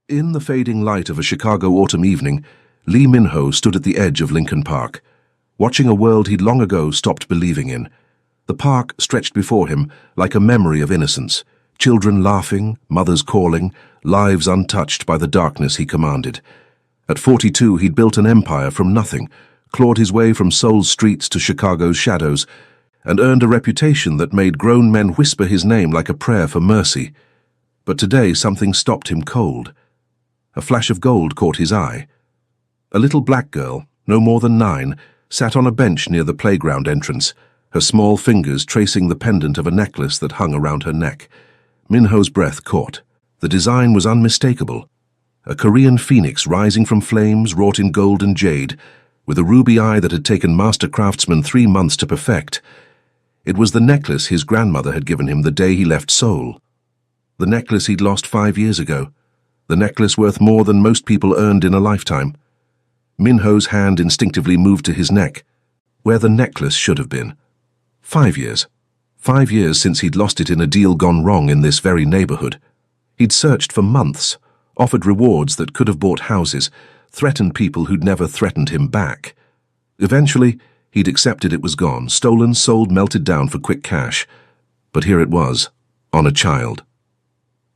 In the fading light of a Chicago autumn evening, Lee Min-ho stood at the edge of Lincoln Park, watching a world he'd long ago stopped believing in. The park stretched before him like a memory of innocence, children laughing, mothers calling, lives untouched by the darkness he commanded. At 42, he'd built an empire from nothing, clawed his way from Seoul's streets to Chicago's shadows, and earned a reputation that made grown men whisper his name like a prayer for mercy. But today something stopped him cold. A flash of gold caught his eye. A little black girl, no more than 9, sat on a bench near the playground entrance, her small fingers tracing the pendant of a necklace that hung around her neck. Min-ho's breath caught. The design was unmistakable. A Korean phoenix rising from flames wrought in gold and jade, with a ruby eye that had taken master craftsmen 3 months to perfect. It was the necklace his grandmother had given him the day he left Seoul. The necklace he'd lost 5 years ago. The necklace worth more than most people earned in a lifetime. Min-ho's hand instinctively moved to his neck, where the necklace should have been. 5 years. 5 years since he'd lost it in a deal gone wrong in this very neighborhood. He'd searched for months, offered rewards that could have bought houses, threatened people who'd never threatened him back. Eventually, he'd accepted it was gone, stolen, sold, melted down for quick cash. But here it was, on a child.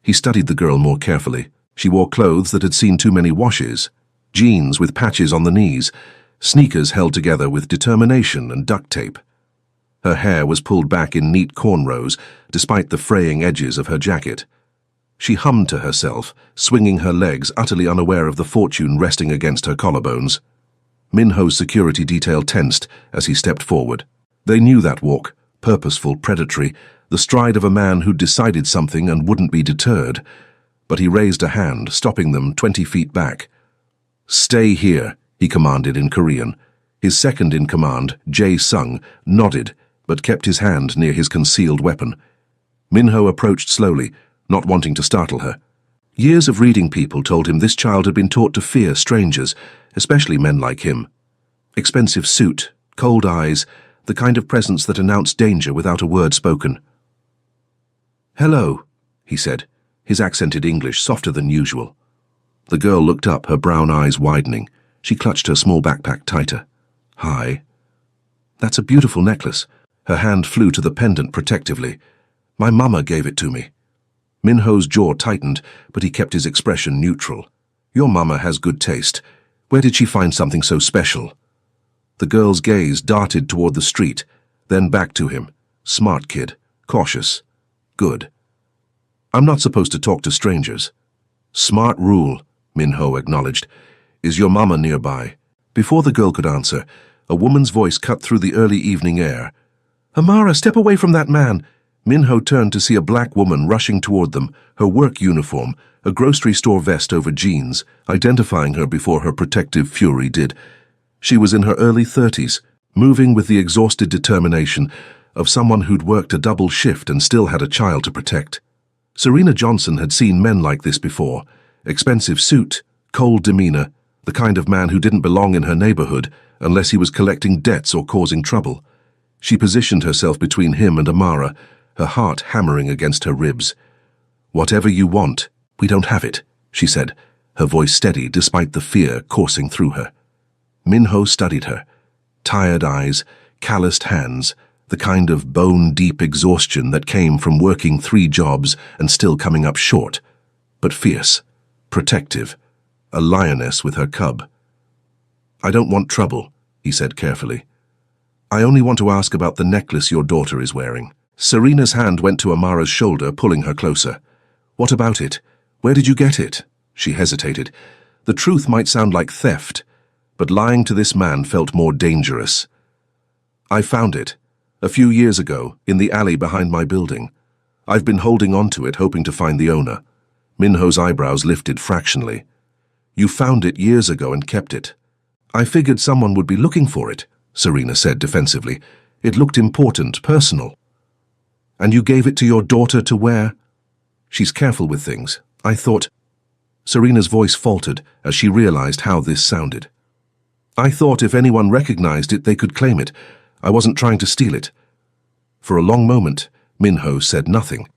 He studied the girl more carefully. She wore clothes that had seen too many washes, jeans with patches on the knees, sneakers held together with determination and duct tape. Her hair was pulled back in neat cornrows, despite the fraying edges of her jacket. She hummed to herself, swinging her legs, utterly unaware of the fortune resting against her collarbones. Min-ho's security detail tensed as he stepped forward. They knew that walk, purposeful, predatory, the stride of a man who'd decided something and wouldn't be deterred. But he raised a hand, stopping them 20 feet back. "Stay here," he commanded in Korean. His second-in-command, Jae-sung, nodded, but kept his hand near his concealed weapon. Min-ho approached slowly, not wanting to startle her. Years of reading people told him this child had been taught to fear strangers, especially men like him. Expensive suit, cold eyes, the kind of presence that announced danger without a word spoken. "Hello," he said, his accented English softer than usual. The girl looked up, her brown eyes widening. She clutched her small backpack tighter. "Hi." "That's a beautiful necklace." Her hand flew to the pendant protectively. "My mama gave it to me." Min-ho's jaw tightened, but he kept his expression neutral. "Your mama has good taste. Where did she find something so special?" The girl's gaze darted toward the street, then back to him. Smart kid, cautious. Good. "I'm not supposed to talk to strangers." "Smart rule," Min-ho acknowledged. "Is your mama nearby?" Before the girl could answer, a woman's voice cut through the early evening air. "Amara, step away from that man!" Min-ho turned to see a black woman rushing toward them, her work uniform, a grocery store vest over jeans, identifying her before her protective fury did. She was in her early 30s, moving with the exhausted determination of someone who'd worked a double shift and still had a child to protect. Serena Johnson had seen men like this before. Expensive suit, cold demeanor, the kind of man who didn't belong in her neighborhood unless he was collecting debts or causing trouble. She positioned herself between him and Amara, her heart hammering against her ribs. "Whatever you want, we don't have it," she said, her voice steady despite the fear coursing through her. Min-ho studied her. Tired eyes, calloused hands, the kind of bone-deep exhaustion that came from working 3 jobs and still coming up short. But fierce, protective, a lioness with her cub. "I don't want trouble," he said carefully. "I only want to ask about the necklace your daughter is wearing." Serena's hand went to Amara's shoulder, pulling her closer. "What about it? Where did you get it?" She hesitated. The truth might sound like theft, but lying to this man felt more dangerous. "I found it, a few years ago, in the alley behind my building. I've been holding on to it, hoping to find the owner." Min-ho's eyebrows lifted fractionally. "You found it years ago and kept it." "I figured someone would be looking for it," Serena said defensively. "It looked important, personal." "And you gave it to your daughter to wear?" "She's careful with things. I thought—" Serena's voice faltered as she realized how this sounded. "I thought if anyone recognized it, they could claim it. I wasn't trying to steal it." For a long moment, Min-ho said nothing.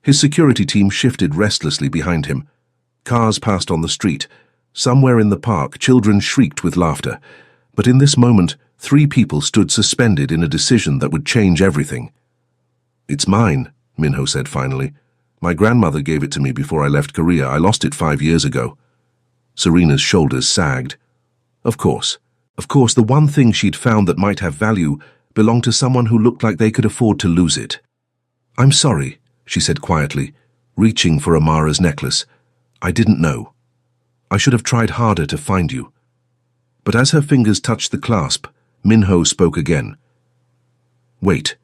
His security team shifted restlessly behind him. Cars passed on the street. Somewhere in the park, children shrieked with laughter. But in this moment, 3 people stood suspended in a decision that would change everything. "It's mine," Minho said finally. "My grandmother gave it to me before I left Korea. I lost it 5 years ago." Serena's shoulders sagged. Of course, the one thing she'd found that might have value belonged to someone who looked like they could afford to lose it. "I'm sorry," she said quietly, reaching for Amara's necklace. "I didn't know. I should have tried harder to find you." But as her fingers touched the clasp, Minho spoke again. "Wait."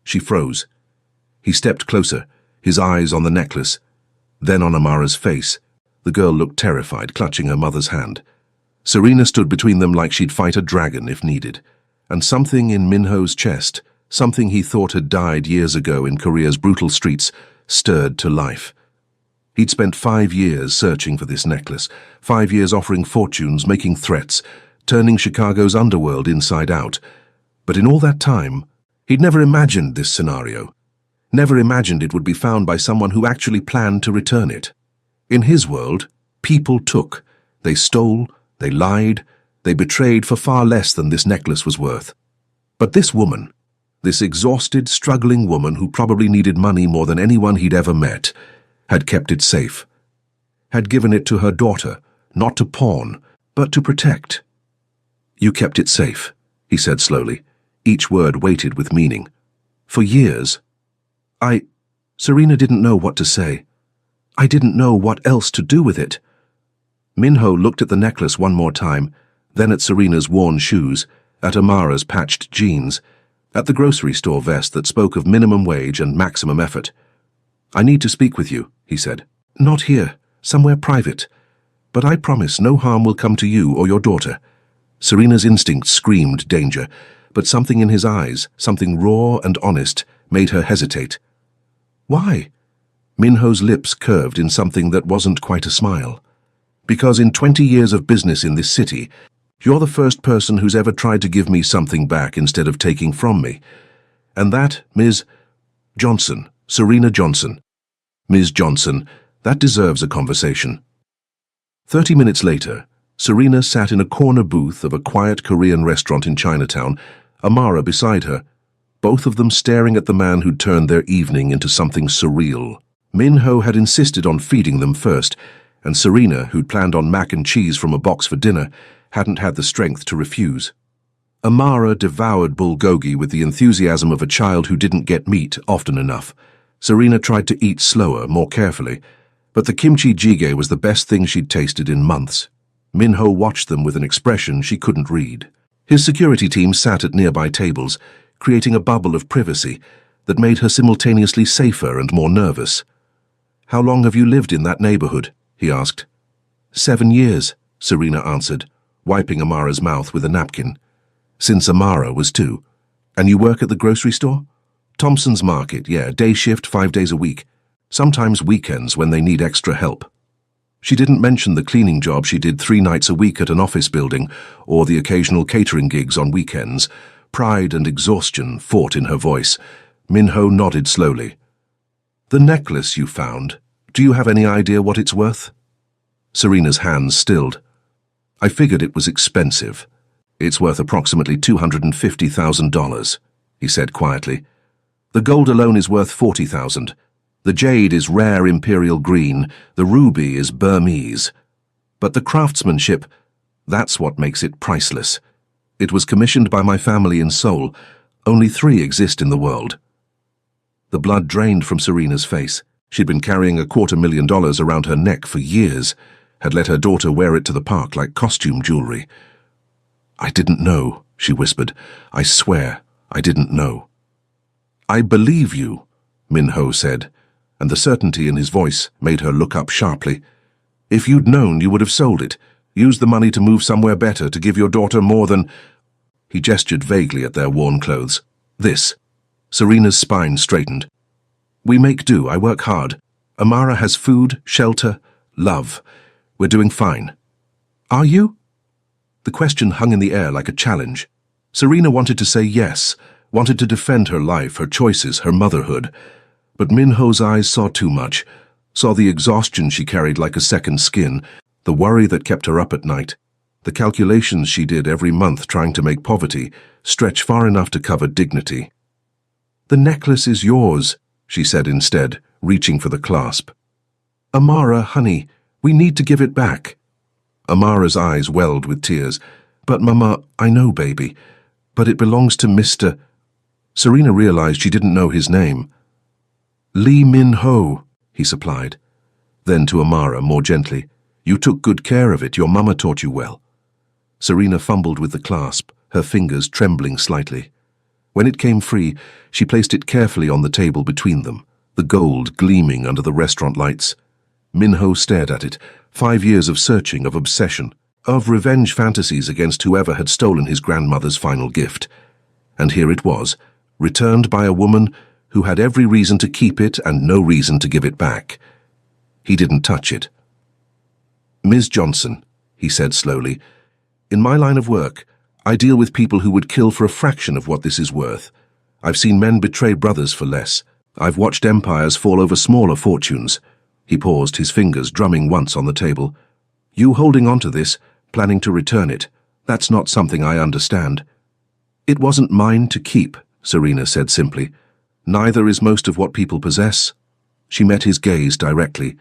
She froze. He stepped closer, his eyes on the necklace, then on Amara's face. The girl looked terrified, clutching her mother's hand. Serena stood between them like she'd fight a dragon if needed, and something in Minho's chest, something he thought had died years ago in Korea's brutal streets, stirred to life. He'd spent 5 years searching for this necklace, 5 years offering fortunes, making threats, turning Chicago's underworld inside out. But in all that time, he'd never imagined this scenario. Never imagined it would be found by someone who actually planned to return it. In his world, people took. They stole, they lied, they betrayed for far less than this necklace was worth. But this woman, this exhausted, struggling woman who probably needed money more than anyone he'd ever met, had kept it safe. Had given it to her daughter, not to pawn, but to protect. "You kept it safe," he said slowly, each word weighted with meaning. "For years." Serena didn't know what to say. "I didn't know what else to do with it." Minho looked at the necklace one more time, then at Serena's worn shoes, at Amara's patched jeans, at the grocery store vest that spoke of minimum wage and maximum effort. "I need to speak with you," he said. "Not here, somewhere private. But I promise no harm will come to you or your daughter." Serena's instinct screamed danger, but something in his eyes, something raw and honest, made her hesitate. "Why?" Minho's lips curved in something that wasn't quite a smile. "Because in 20 years of business in this city, you're the first person who's ever tried to give me something back instead of taking from me. And that, Ms. Johnson, Serena Johnson. Ms. Johnson, that deserves a conversation." 30 minutes later, Serena sat in a corner booth of a quiet Korean restaurant in Chinatown, Amara beside her, both of them staring at the man who'd turned their evening into something surreal. Minho had insisted on feeding them first, and Serena, who'd planned on mac and cheese from a box for dinner, hadn't had the strength to refuse. Amara devoured bulgogi with the enthusiasm of a child who didn't get meat often enough. Serena tried to eat slower, more carefully, but the kimchi jjigae was the best thing she'd tasted in months. Minho watched them with an expression she couldn't read. His security team sat at nearby tables, creating a bubble of privacy that made her simultaneously safer and more nervous. "How long have you lived in that neighborhood?" he asked. 7 years, Serena answered, wiping Amara's mouth with a napkin. "Since Amara was 2. And you work at the grocery store?" "Thompson's Market, yeah, day shift 5 days a week. Sometimes weekends when they need extra help." She didn't mention the cleaning job she did 3 nights a week at an office building, or the occasional catering gigs on weekends. Pride and exhaustion fought in her voice. Minho nodded slowly. "The necklace you found, do you have any idea what it's worth?" Serena's hands stilled. "I figured it was expensive. It's worth approximately $250,000, he said quietly. "The gold alone is worth $40,000. The jade is rare imperial green, the ruby is Burmese. But the craftsmanship, that's what makes it priceless. It was commissioned by my family in Seoul. Only 3 exist in the world." The blood drained from Serena's face. She'd been carrying $250,000 around her neck for years, had let her daughter wear it to the park like costume jewelry. "I didn't know," she whispered. "I swear, I didn't know." "I believe you," Minho said, and the certainty in his voice made her look up sharply. "If you'd known, you would have sold it, used the money to move somewhere better, to give your daughter more than—" He gestured vaguely at their worn clothes. "This." Serena's spine straightened. "We make do. I work hard. Amara has food, shelter, love. We're doing fine." "Are you?" The question hung in the air like a challenge. Serena wanted to say yes, wanted to defend her life, her choices, her motherhood. But Minho's eyes saw too much. saw the exhaustion she carried like a second skin, the worry that kept her up at night, the calculations she did every month trying to make poverty stretch far enough to cover dignity. "The necklace is yours," she said instead, reaching for the clasp. "Amara, honey, we need to give it back." Amara's eyes welled with tears. "But Mama, I know, baby, but it belongs to Mr. Serena realized she didn't know his name. "Lee Min-ho," he supplied. Then to Amara, more gently, "You took good care of it. Your mama taught you well." Serena fumbled with the clasp, her fingers trembling slightly. When it came free, she placed it carefully on the table between them, the gold gleaming under the restaurant lights. Min-ho stared at it, 5 years of searching, of obsession, of revenge fantasies against whoever had stolen his grandmother's final gift. And here it was, returned by a woman who had every reason to keep it and no reason to give it back. He didn't touch it. "Ms. Johnson," he said slowly, "in my line of work, I deal with people who would kill for a fraction of what this is worth. I've seen men betray brothers for less. I've watched empires fall over smaller fortunes." He paused, his fingers drumming once on the table. "You holding on to this, planning to return it, that's not something I understand." "It wasn't mine to keep," Serena said simply. "Neither is most of what people possess." She met his gaze directly.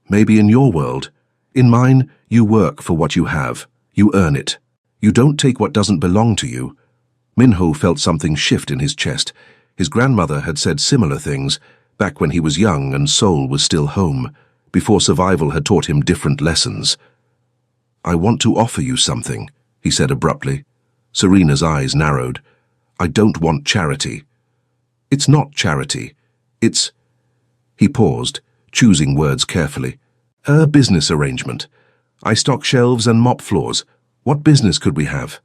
"Maybe in your world. In mine, you work for what you have. You earn it. You don't take what doesn't belong to you." Min-ho felt something shift in his chest. His grandmother had said similar things, back when he was young and Seoul was still home, before survival had taught him different lessons. "I want to offer you something," he said abruptly. Serena's eyes narrowed. "I don't want charity." "It's not charity. It's—" He paused, choosing words carefully. "A business arrangement. I stock shelves and mop floors. What business could we have?"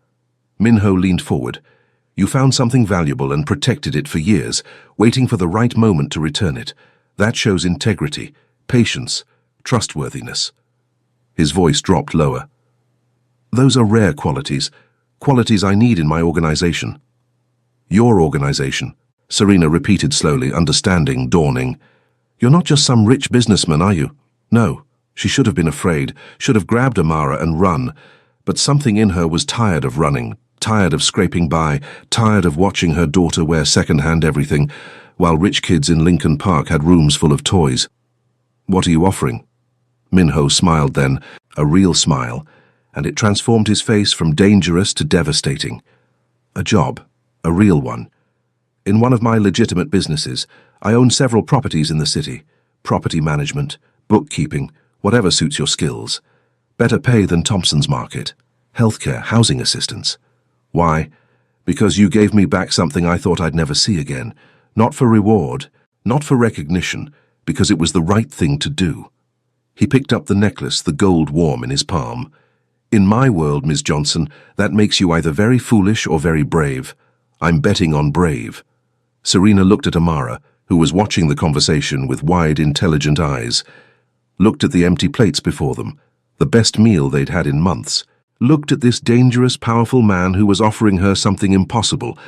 Min-ho leaned forward. "You found something valuable and protected it for years, waiting for the right moment to return it. That shows integrity, patience, trustworthiness." His voice dropped lower. "Those are rare qualities, qualities I need in my organization." "Your organization," Serena repeated slowly, understanding dawning. "You're not just some rich businessman, are you?" No, she should have been afraid, should have grabbed Amara and run. But something in her was tired of running, tired of scraping by, tired of watching her daughter wear second-hand everything, while rich kids in Lincoln Park had rooms full of toys. "What are you offering?" Min-ho smiled then, a real smile, and it transformed his face from dangerous to devastating. "A job, a real one. In one of my legitimate businesses, I own several properties in the city. Property management, bookkeeping, whatever suits your skills. Better pay than Thompson's Market. Healthcare, housing assistance. Why? Because you gave me back something I thought I'd never see again. Not for reward, not for recognition, because it was the right thing to do." He picked up the necklace, the gold warm in his palm. "In my world, Ms. Johnson, that makes you either very foolish or very brave. I'm betting on brave." Serena looked at Amara, who was watching the conversation with wide, intelligent eyes. Looked at the empty plates before them, the best meal they'd had in months. Looked at this dangerous, powerful man who was offering her something impossible.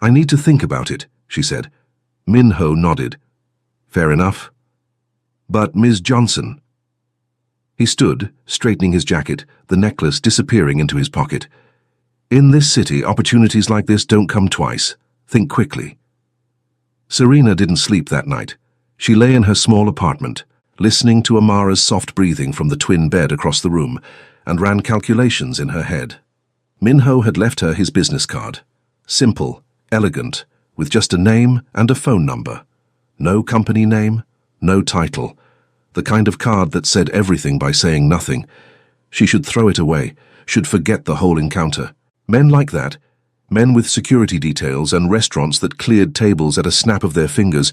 "I need to think about it," she said. Min-ho nodded. "Fair enough. But Ms. Johnson—" He stood, straightening his jacket, the necklace disappearing into his pocket. "In this city, opportunities like this don't come twice. Think quickly." Serena didn't sleep that night. She lay in her small apartment, listening to Amara's soft breathing from the twin bed across the room, and ran calculations in her head. Min-ho had left her his business card. Simple, elegant, with just a name and a phone number. No company name, no title. The kind of card that said everything by saying nothing. She should throw it away, should forget the whole encounter. Men like that, men with security details and restaurants that cleared tables at a snap of their fingers,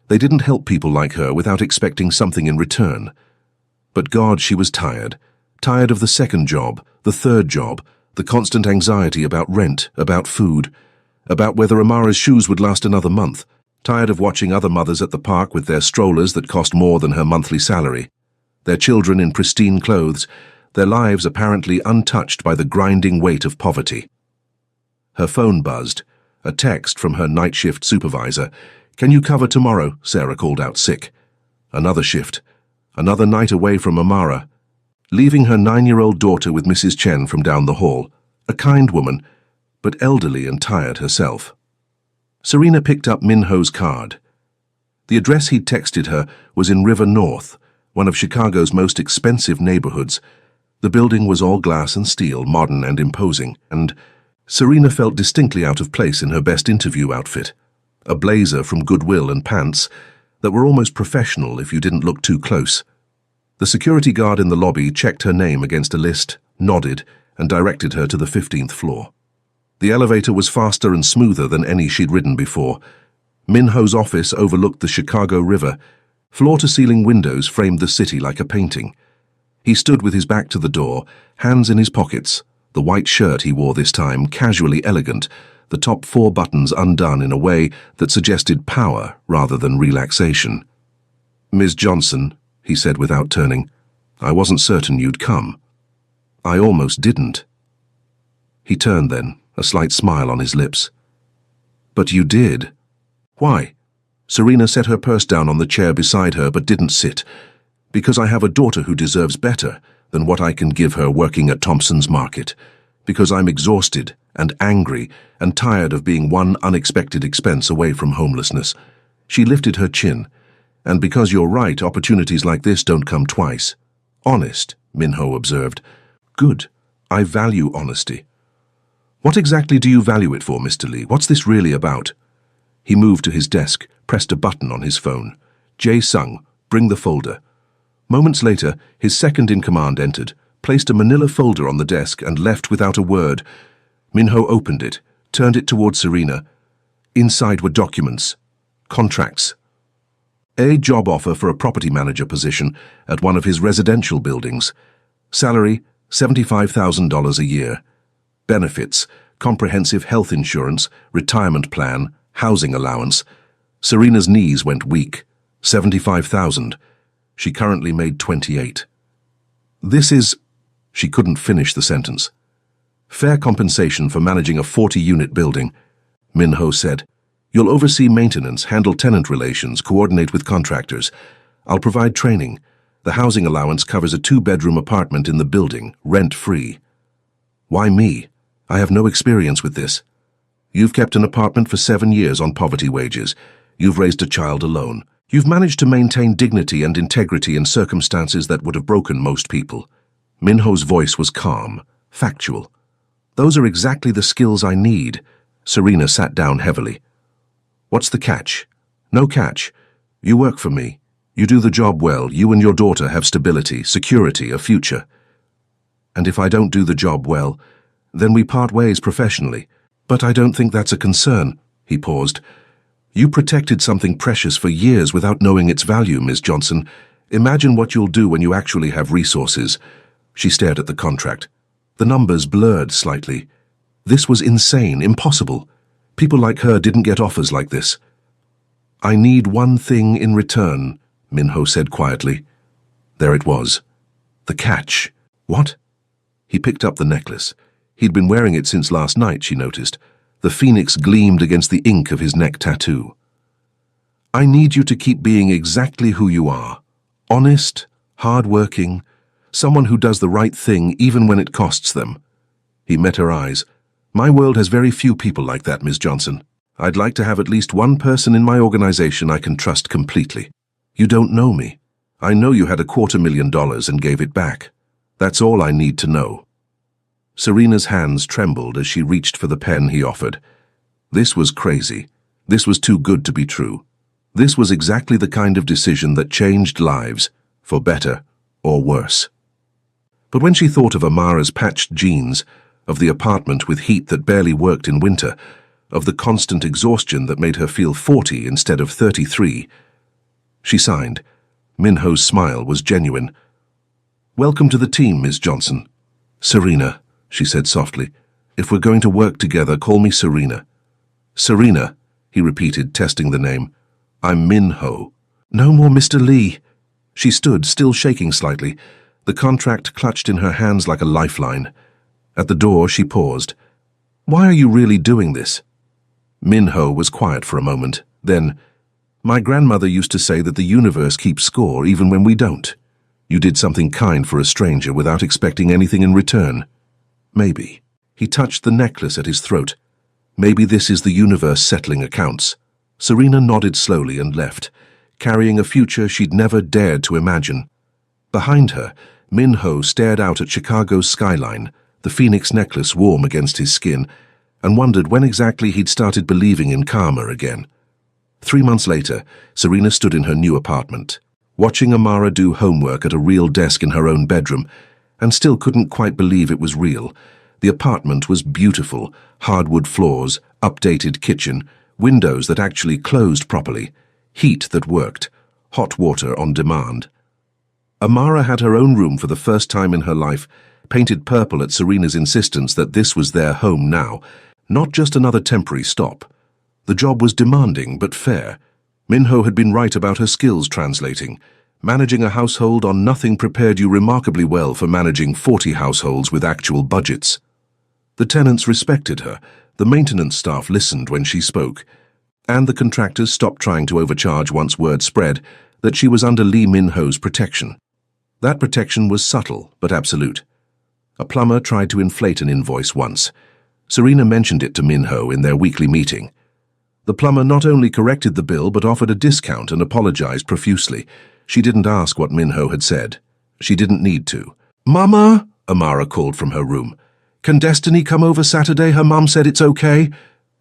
they didn't help people like her without expecting something in return. But God, she was tired. Tired of the second job, the third job, the constant anxiety about rent, about food, about whether Amara's shoes would last another month. Tired of watching other mothers at the park with their strollers that cost more than her monthly salary. Their children in pristine clothes, their lives apparently untouched by the grinding weight of poverty. Her phone buzzed. A text from her night shift supervisor. "Can you cover tomorrow?" Sarah called out sick. Another shift. Another night away from Amara, leaving her 9-year-old daughter with Mrs. Chen from down the hall, a kind woman, but elderly and tired herself. Serena picked up Minho's card. The address he'd texted her was in River North, one of Chicago's most expensive neighborhoods. The building was all glass and steel, modern and imposing, and Serena felt distinctly out of place in her best interview outfit. A blazer from Goodwill and pants that were almost professional if you didn't look too close. The security guard in the lobby checked her name against a list, nodded, and directed her to the 15th floor. The elevator was faster and smoother than any she'd ridden before. Minho's office overlooked the Chicago River. Floor-to-ceiling windows framed the city like a painting. He stood with his back to the door, hands in his pockets, the white shirt he wore this time casually elegant, the top 4 buttons undone in a way that suggested power rather than relaxation. "Ms. Johnson," he said without turning, "I wasn't certain you'd come." "I almost didn't." He turned then, a slight smile on his lips. "But you did." "Why?" Serena set her purse down on the chair beside her but didn't sit. "Because I have a daughter who deserves better than what I can give her working at Thompson's Market. Because I'm exhausted and angry and tired of being one unexpected expense away from homelessness." She lifted her chin. "And because you're right, opportunities like this don't come twice." "Honest," Minho observed. "Good. I value honesty." "What exactly do you value it for, Mr. Lee? What's this really about?" He moved to his desk, pressed a button on his phone. "Jae Sung, bring the folder." Moments later, his second-in-command entered, placed a manila folder on the desk, and left without a word. Minho opened it, turned it toward Serena. Inside were documents, contracts. A job offer for a property manager position at one of his residential buildings. Salary, $75,000 a year. Benefits, comprehensive health insurance, retirement plan, housing allowance. Serena's knees went weak. 75,000. She currently made 28. "This is..." She couldn't finish the sentence. "Fair compensation for managing a 40-unit building," Minho said. "You'll oversee maintenance, handle tenant relations, coordinate with contractors. I'll provide training. The housing allowance covers a 2-bedroom apartment in the building, rent-free." "Why me? I have no experience with this." "You've kept an apartment for 7 years on poverty wages. You've raised a child alone. You've managed to maintain dignity and integrity in circumstances that would have broken most people." Minho's voice was calm, factual. "Those are exactly the skills I need." Serena sat down heavily. "What's the catch?" "No catch. You work for me. You do the job well. You and your daughter have stability, security, a future. And if I don't do the job well, then we part ways professionally. But I don't think that's a concern." He paused. "You protected something precious for years without knowing its value, Ms. Johnson. Imagine what you'll do when you actually have resources." She stared at the contract. The numbers blurred slightly. This was insane, impossible. People like her didn't get offers like this. "I need one thing in return," Minho said quietly. There it was. The catch. "What?" He picked up the necklace. He'd been wearing it since last night, she noticed. The phoenix gleamed against the ink of his neck tattoo. "I need you to keep being exactly who you are. Honest, hard-working, someone who does the right thing even when it costs them." He met her eyes. "My world has very few people like that, Ms. Johnson. I'd like to have at least one person in my organization I can trust completely. You don't know me. I know you had $250,000 and gave it back. That's all I need to know." Serena's hands trembled as she reached for the pen he offered. This was crazy. This was too good to be true. This was exactly the kind of decision that changed lives, for better or worse. But when she thought of Amara's patched jeans, of the apartment with heat that barely worked in winter, of the constant exhaustion that made her feel 40 instead of 33, she signed. Minho's smile was genuine. "Welcome to the team, Ms. Johnson." "Serena," she said softly. "If we're going to work together, call me Serena." "Serena," he repeated, testing the name. "I'm Minho." "No more Mr. Lee." She stood, still shaking slightly, the contract clutched in her hands like a lifeline. At the door, she paused. "Why are you really doing this?" Minho was quiet for a moment. Then, "My grandmother used to say that the universe keeps score even when we don't." You did something kind for a stranger without expecting anything in return. Maybe. He touched the necklace at his throat. Maybe this is the universe settling accounts. Serena nodded slowly and left, carrying a future she'd never dared to imagine. Behind her, Min-ho stared out at Chicago's skyline, the phoenix necklace warm against his skin, and wondered when exactly he'd started believing in karma again. 3 months later, Serena stood in her new apartment, watching Amara do homework at a real desk in her own bedroom, and still couldn't quite believe it was real. The apartment was beautiful, hardwood floors, updated kitchen, windows that actually closed properly, heat that worked, hot water on demand. Amara had her own room for the first time in her life, painted purple at Serena's insistence that this was their home now, not just another temporary stop. The job was demanding but fair. Min-ho had been right about her skills translating. Managing a household on nothing prepared you remarkably well for managing 40 households with actual budgets. The tenants respected her, the maintenance staff listened when she spoke, and the contractors stopped trying to overcharge once word spread that she was under Lee Min-ho's protection. That protection was subtle but absolute. A plumber tried to inflate an invoice once. Serena mentioned it to Min-ho in their weekly meeting. The plumber not only corrected the bill but offered a discount and apologized profusely. She didn't ask what Min-ho had said. She didn't need to. "Mama," Amara called from her room. "Can Destiny come over Saturday? Her mum said it's okay."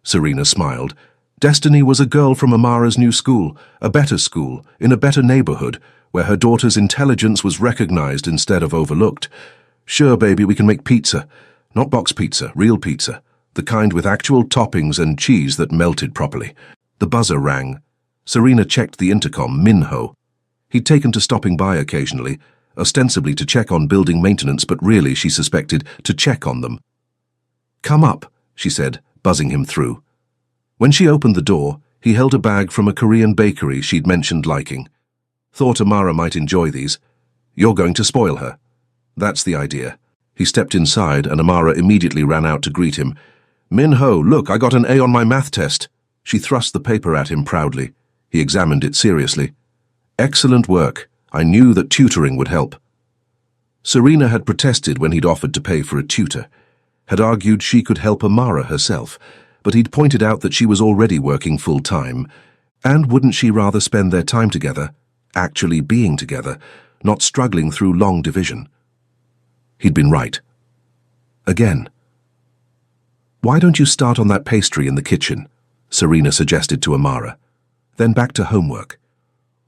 Serena smiled. Destiny was a girl from Amara's new school, a better school, in a better neighborhood, where her daughter's intelligence was recognized instead of overlooked. "Sure, baby, we can make pizza. Not box pizza, real pizza. The kind with actual toppings and cheese that melted properly." The buzzer rang. Serena checked the intercom. Min-ho. He'd taken to stopping by occasionally, ostensibly to check on building maintenance, but really, she suspected, to check on them. "Come up," she said, buzzing him through. When she opened the door, he held a bag from a Korean bakery she'd mentioned liking. "Thought Amara might enjoy these. You're going to spoil her." "That's the idea." He stepped inside and Amara immediately ran out to greet him. "Min-ho, look, I got an A on my math test." She thrust the paper at him proudly. He examined it seriously. "Excellent work. I knew that tutoring would help." Serena had protested when he'd offered to pay for a tutor, had argued she could help Amara herself, but he'd pointed out that she was already working full-time, and wouldn't she rather spend their time together, actually being together, not struggling through long division? He'd been right. Again. "Why don't you start on that pastry in the kitchen?" Serena suggested to Amara. Then back to homework.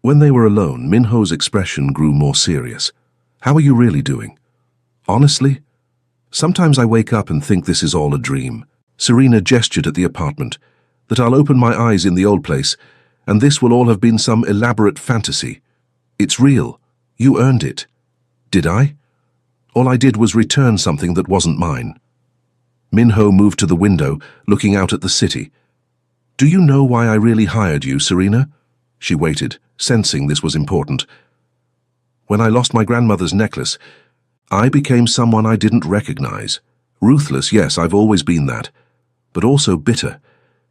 When they were alone, Min-ho's expression grew more serious. "How are you really doing?" "Honestly? Sometimes I wake up and think this is all a dream." Serena gestured at the apartment. "That I'll open my eyes in the old place, and this will all have been some elaborate fantasy. It's real. You earned it." "Did I?" "All I did was return something that wasn't mine." Min-ho moved to the window, looking out at the city. "Do you know why I really hired you, Serena?" She waited, sensing this was important. "When I lost my grandmother's necklace, I became someone I didn't recognize. Ruthless, yes, I've always been that, but also bitter,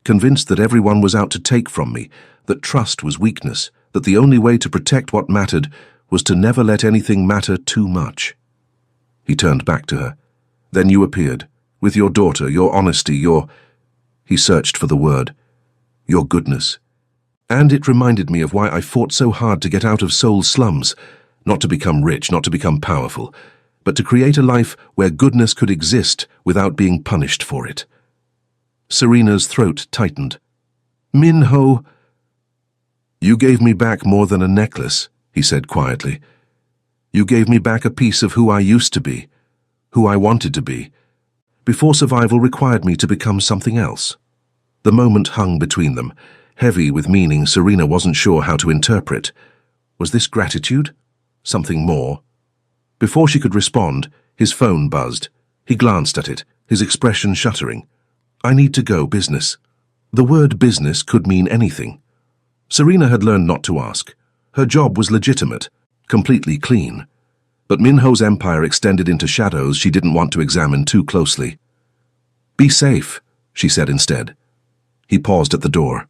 convinced that everyone was out to take from me, that trust was weakness, that the only way to protect what mattered was to never let anything matter too much." He turned back to her. "Then you appeared, with your daughter, your honesty, your—" He searched for the word. "Your goodness. And it reminded me of why I fought so hard to get out of Seoul's slums, not to become rich, not to become powerful, but to create a life where goodness could exist without being punished for it." Serena's throat tightened. "Min-ho." "You gave me back more than a necklace," he said quietly. "You gave me back a piece of who I used to be, who I wanted to be, before survival required me to become something else." The moment hung between them, heavy with meaning Serena wasn't sure how to interpret. Was this gratitude? Something more? Before she could respond, his phone buzzed. He glanced at it, his expression shuddering. "I need to go, business." The word business could mean anything. Serena had learned not to ask. Her job was legitimate, completely clean. But Min-ho's empire extended into shadows she didn't want to examine too closely. "Be safe," she said instead. He paused at the door.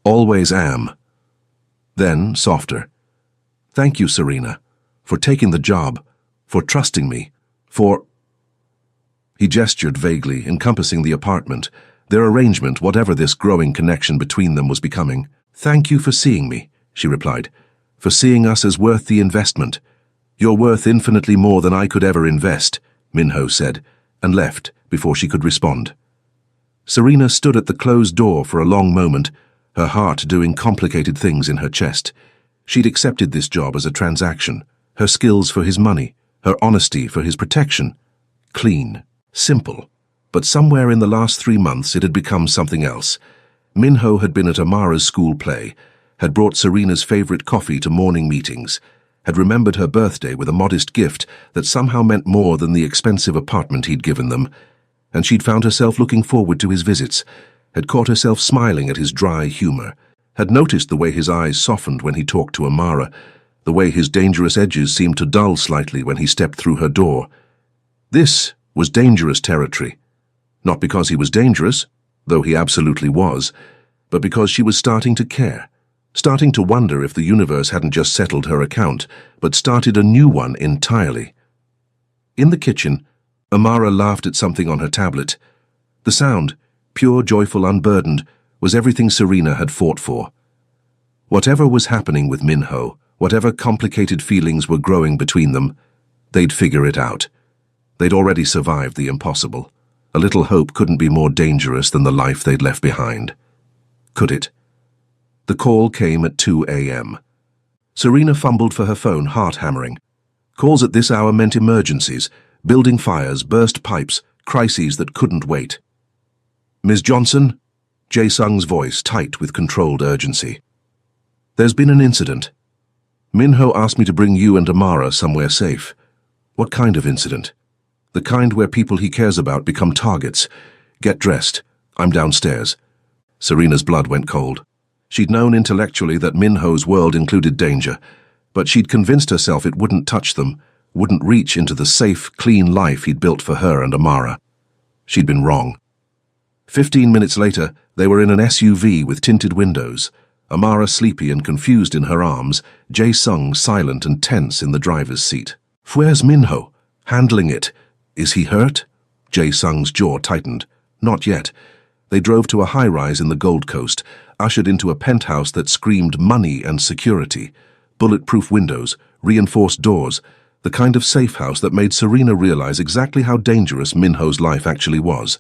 "Always am." Then, softer. "Thank you, Serena. for taking the job, for trusting me, for—" He gestured vaguely, encompassing the apartment, their arrangement, whatever this growing connection between them was becoming. "Thank you for seeing me," she replied, "for seeing us as worth the investment. You're worth infinitely more than I could ever invest," Minho said, and left before she could respond. Serena stood at the closed door for a long moment, her heart doing complicated things in her chest. She'd accepted this job as a transaction, her skills for his money, her honesty for his protection. Clean, simple. But somewhere in the last 3 months it had become something else. Minho had been at Amara's school play, had brought Serena's favorite coffee to morning meetings, had remembered her birthday with a modest gift that somehow meant more than the expensive apartment he'd given them, and she'd found herself looking forward to his visits, had caught herself smiling at his dry humor, had noticed the way his eyes softened when he talked to Amara, the way his dangerous edges seemed to dull slightly when he stepped through her door. This was dangerous territory. Not because he was dangerous, though he absolutely was, but because she was starting to care, starting to wonder if the universe hadn't just settled her account, but started a new one entirely. In the kitchen, Amara laughed at something on her tablet. The sound, pure, joyful, unburdened, was everything Serena had fought for. Whatever was happening with Minho, whatever complicated feelings were growing between them, they'd figure it out. They'd already survived the impossible. A little hope couldn't be more dangerous than the life they'd left behind. Could it? The call came at 2 a.m. Serena fumbled for her phone, heart hammering. Calls at this hour meant emergencies, building fires, burst pipes, crises that couldn't wait. "Ms. Johnson?" Jae-sung's voice tight with controlled urgency. "There's been an incident. Minho asked me to bring you and Amara somewhere safe." "What kind of incident?" "The kind where people he cares about become targets. Get dressed. I'm downstairs." Serena's blood went cold. She'd known intellectually that Minho's world included danger, but she'd convinced herself it wouldn't touch them, wouldn't reach into the safe, clean life he'd built for her and Amara. She'd been wrong. 15 minutes later, they were in an SUV with tinted windows, Amara sleepy and confused in her arms, Jae-sung silent and tense in the driver's seat. "Where's Minho?" "Handling it." "Is he hurt?" Jae-sung's jaw tightened. "Not yet." They drove to a high-rise in the Gold Coast, ushered into a penthouse that screamed money and security. Bulletproof windows, reinforced doors, the kind of safe house that made Serena realize exactly how dangerous Minho's life actually was.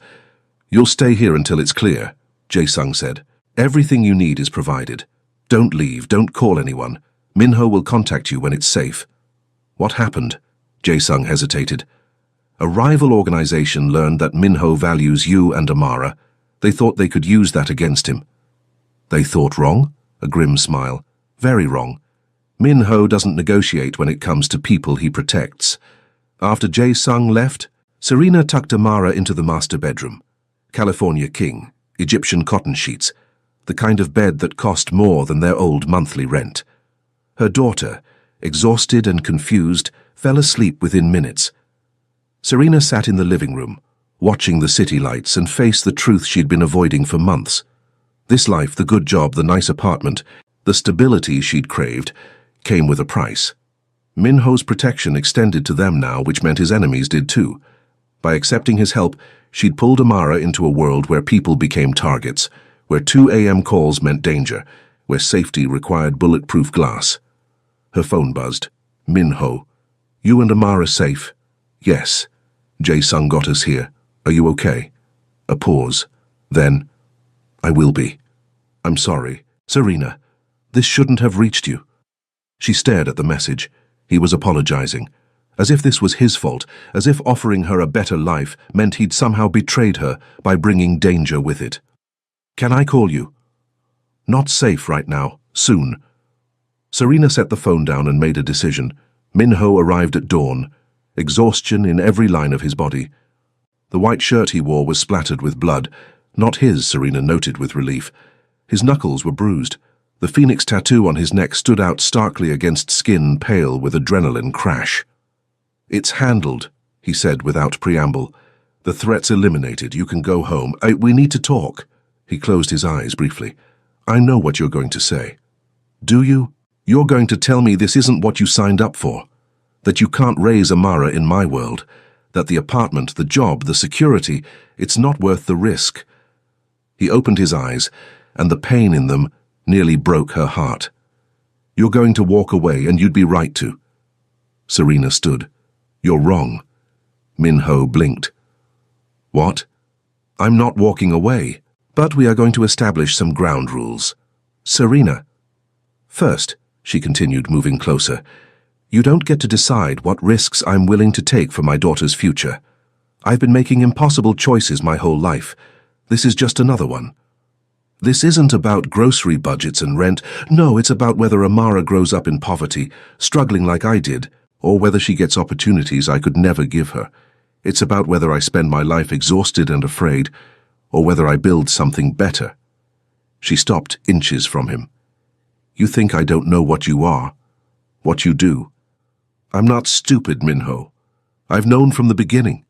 "You'll stay here until it's clear," Jae-sung said. "Everything you need is provided. Don't leave, don't call anyone. Minho will contact you when it's safe." "What happened?" Jae-sung hesitated. "A rival organization learned that Minho values you and Amara. They thought they could use that against him." "They thought wrong?" A grim smile. "Very wrong. Minho doesn't negotiate when it comes to people he protects." After Jae-sung left, Serena tucked Amara into the master bedroom. California king, Egyptian cotton sheets, the kind of bed that cost more than their old monthly rent. Her daughter, exhausted and confused, fell asleep within minutes. Serena sat in the living room, watching the city lights and faced the truth she'd been avoiding for months. This life, the good job, the nice apartment, the stability she'd craved, came with a price. Minho's protection extended to them now, which meant his enemies did too. By accepting his help, she'd pulled Amara into a world where people became targets, where 2 a.m. calls meant danger, where safety required bulletproof glass. Her phone buzzed. "Minho. You and Amara safe?" "Yes. Jae-sung got us here. Are you okay?" A pause. Then, "I will be. I'm sorry. Serena, this shouldn't have reached you." She stared at the message. He was apologizing. As if this was his fault, as if offering her a better life meant he'd somehow betrayed her by bringing danger with it. "Can I call you?" "Not safe right now. Soon." Serena set the phone down and made a decision. Minho arrived at dawn, exhaustion in every line of his body. The white shirt he wore was splattered with blood. Not his, Serena noted with relief. His knuckles were bruised. The phoenix tattoo on his neck stood out starkly against skin pale with adrenaline crash. "It's handled," he said without preamble. "The threat's eliminated. You can go home. We need to talk." He closed his eyes briefly. "I know what you're going to say." "Do you? You're going to tell me this isn't what you signed up for?" That you can't raise Amara in my world. That the apartment, the job, the security, it's not worth the risk. He opened his eyes, and the pain in them nearly broke her heart. You're going to walk away, and you'd be right to. Serena stood. You're wrong. Min-ho blinked. What? I'm not walking away, but we are going to establish some ground rules. Serena. First, she continued, moving closer, you don't get to decide what risks I'm willing to take for my daughter's future. I've been making impossible choices my whole life. This is just another one. This isn't about grocery budgets and rent. No, it's about whether Amara grows up in poverty, struggling like I did, or whether she gets opportunities I could never give her. It's about whether I spend my life exhausted and afraid, or whether I build something better. She stopped inches from him. You think I don't know what you are, what you do. I'm not stupid, Min-ho. I've known from the beginning.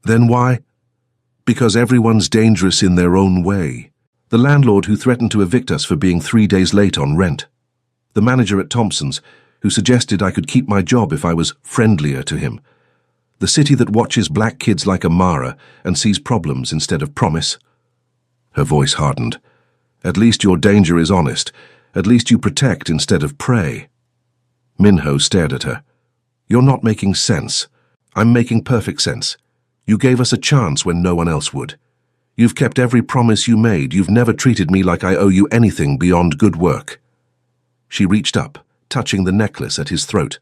Then why? Because everyone's dangerous in their own way. The landlord who threatened to evict us for being 3 days late on rent. The manager at Thompson's, who suggested I could keep my job if I was friendlier to him. The city that watches black kids like Amara and sees problems instead of promise. Her voice hardened. At least your danger is honest. At least you protect instead of prey. Min-ho stared at her. You're not making sense. I'm making perfect sense. You gave us a chance when no one else would. You've kept every promise you made. You've never treated me like I owe you anything beyond good work. She reached up, touching the necklace at his throat.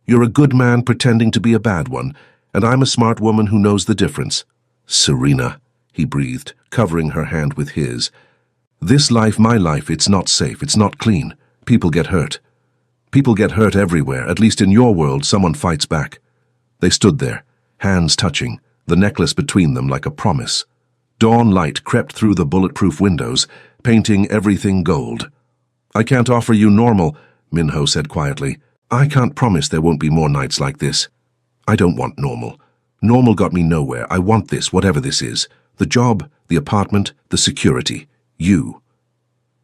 You're a good man pretending to be a bad one, and I'm a smart woman who knows the difference. Serena, he breathed, covering her hand with his. This life, my life, it's not safe, it's not clean. People get hurt. People get hurt everywhere. At least in your world, someone fights back. They stood there, hands touching, the necklace between them like a promise. Dawn light crept through the bulletproof windows, painting everything gold. I can't offer you normal, Min-ho said quietly. I can't promise there won't be more nights like this. I don't want normal. Normal got me nowhere. I want this, whatever this is. The job, the apartment, the security. You.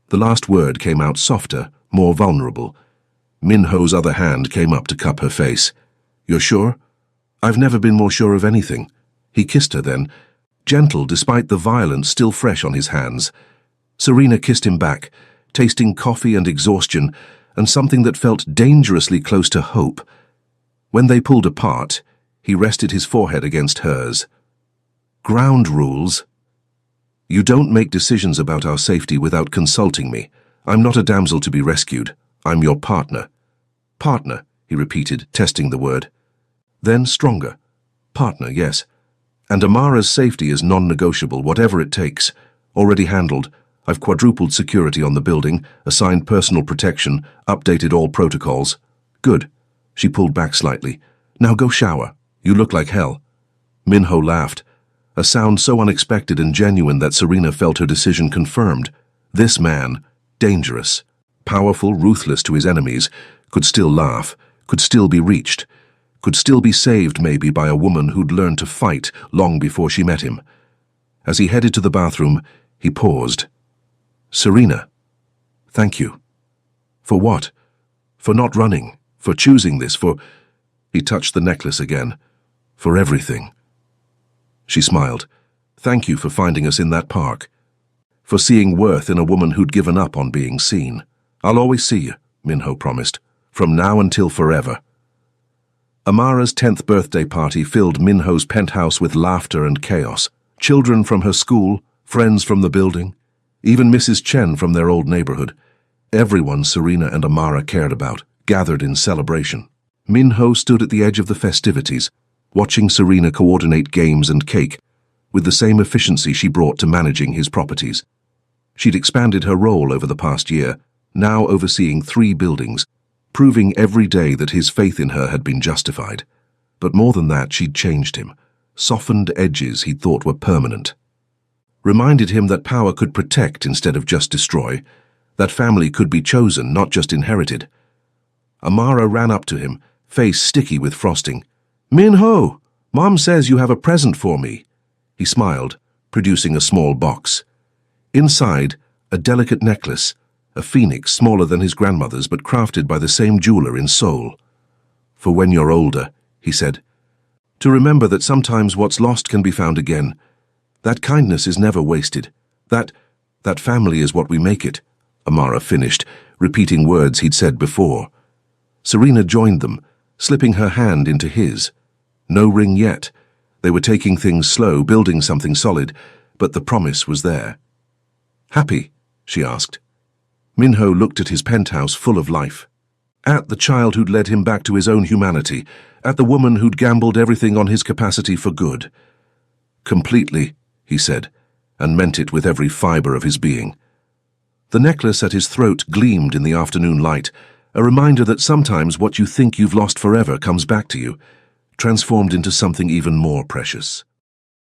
The last word came out softer, more vulnerable. Min-ho's other hand came up to cup her face. You're sure? I've never been more sure of anything. He kissed her then, gentle despite the violence still fresh on his hands. Serena kissed him back, tasting coffee and exhaustion, and something that felt dangerously close to hope. When they pulled apart, he rested his forehead against hers. Ground rules. You don't make decisions about our safety without consulting me. I'm not a damsel to be rescued. I'm your partner. Partner, he repeated, testing the word. Then stronger. Partner, yes. And Amara's safety is non-negotiable, whatever it takes. Already handled. I've quadrupled security on the building, assigned personal protection, updated all protocols. Good. She pulled back slightly. Now go shower. You look like hell. Min-ho laughed, a sound so unexpected and genuine that Serena felt her decision confirmed. This man, dangerous, powerful, ruthless to his enemies, could still laugh, could still be reached, could still be saved maybe by a woman who'd learned to fight long before she met him. As he headed to the bathroom, he paused. Serena, thank you. For what? For not running, for choosing this, for... He touched the necklace again. For everything. She smiled. Thank you for finding us in that park. For seeing worth in a woman who'd given up on being seen. I'll always see you, Min-ho promised, from now until forever. Amara's 10th birthday party filled Min-ho's penthouse with laughter and chaos. Children from her school, friends from the building, even Mrs. Chen from their old neighborhood. Everyone Serena and Amara cared about, gathered in celebration. Min-ho stood at the edge of the festivities, watching Serena coordinate games and cake, with the same efficiency she brought to managing his properties. She'd expanded her role over the past year, now overseeing 3 buildings, proving every day that his faith in her had been justified. But more than that, she'd changed him, softened edges he'd thought were permanent. Reminded him that power could protect instead of just destroy, that family could be chosen, not just inherited. Amara ran up to him, face sticky with frosting. Min-ho, Mom says you have a present for me. He smiled, producing a small box. Inside, a delicate necklace, a phoenix smaller than his grandmother's but crafted by the same jeweler in Seoul. For when you're older, he said. To remember that sometimes what's lost can be found again. That kindness is never wasted. That family is what we make it, Amara finished, repeating words he'd said before. Serena joined them, slipping her hand into his. No ring yet. They were taking things slow, building something solid, but the promise was there. Happy? She asked. Minho looked at his penthouse full of life. At the child who'd led him back to his own humanity, at the woman who'd gambled everything on his capacity for good. Completely, he said, and meant it with every fibre of his being. The necklace at his throat gleamed in the afternoon light, a reminder that sometimes what you think you've lost forever comes back to you, transformed into something even more precious.